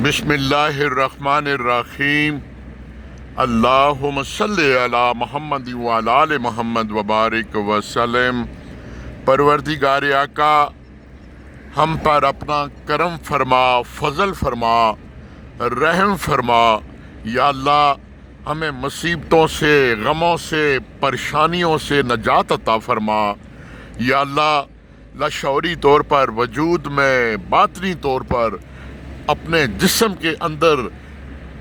بسم اللہ الرحمن الرحیم اللہم صلی علی محمد وعلی آل محمد وبارک وسلم۔ پروردگار آقا ہم پر اپنا کرم فرما، فضل فرما، رحم فرما۔ یا اللہ ہمیں مصیبتوں سے، غموں سے، پریشانیوں سے نجات عطا فرما۔ یا اللہ لاشعوری طور پر، وجود میں، باطنی طور پر اپنے جسم کے اندر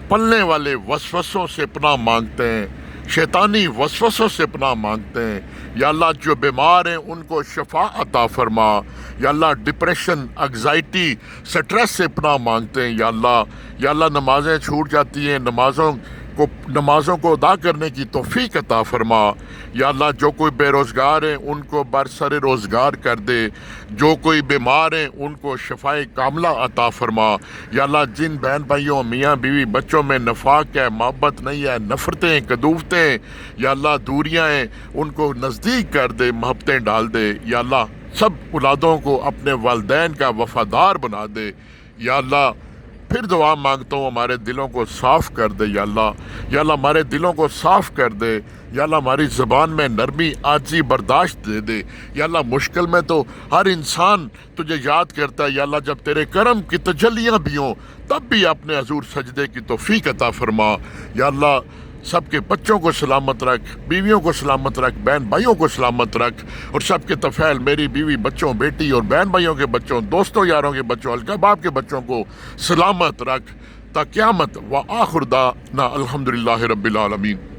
پلنے والے وسوسوں سے پناہ مانگتے ہیں، شیطانی وسوسوں سے پناہ مانگتے ہیں۔ یا اللہ جو بیمار ہیں ان کو شفا عطا فرما۔ یا اللہ ڈپریشن، انگزائٹی، سٹریس سے پناہ مانگتے ہیں۔ یا اللہ نمازیں چھوٹ جاتی ہیں، نمازوں کو ادا کرنے کی توفیق عطا فرما۔ یا اللہ جو کوئی بے روزگار ہیں ان کو برسر روزگار کر دے، جو کوئی بیمار ہیں ان کو شفائے کاملہ عطا فرما۔ یا اللہ جن بہن بھائیوں، میاں بیوی، بچوں میں نفاق ہے، محبت نہیں ہے، نفرتیں، کدوفتیں، یا اللہ دوریاں ہیں، ان کو نزدیک کر دے، محبتیں ڈال دے۔ یا اللہ سب اولادوں کو اپنے والدین کا وفادار بنا دے۔ یا اللہ پھر دعا مانگتا ہوں ہمارے دلوں کو صاف کر دے۔ یا اللہ ہمارے دلوں کو صاف کر دے۔ یا اللہ ہماری زبان میں نرمی، عاجزی، برداشت دے دے۔ یا اللہ مشکل میں تو ہر انسان تجھے یاد کرتا ہے۔ یا اللہ جب تیرے کرم کی تجلیاں بھی ہوں تب بھی اپنے حضور سجدے کی توفیق عطا فرما۔ یا اللہ سب کے بچوں کو سلامت رکھ، بیویوں کو سلامت رکھ، بہن بھائیوں کو سلامت رکھ، اور سب کے طفیل، میری بیوی، بچوں، بیٹی اور بہن بھائیوں کے بچوں، دوستوں یاروں کے بچوں، القباب کے بچوں کو سلامت رکھ تا قیامت۔ وآخر دعوانا الحمدللہ رب العالمین۔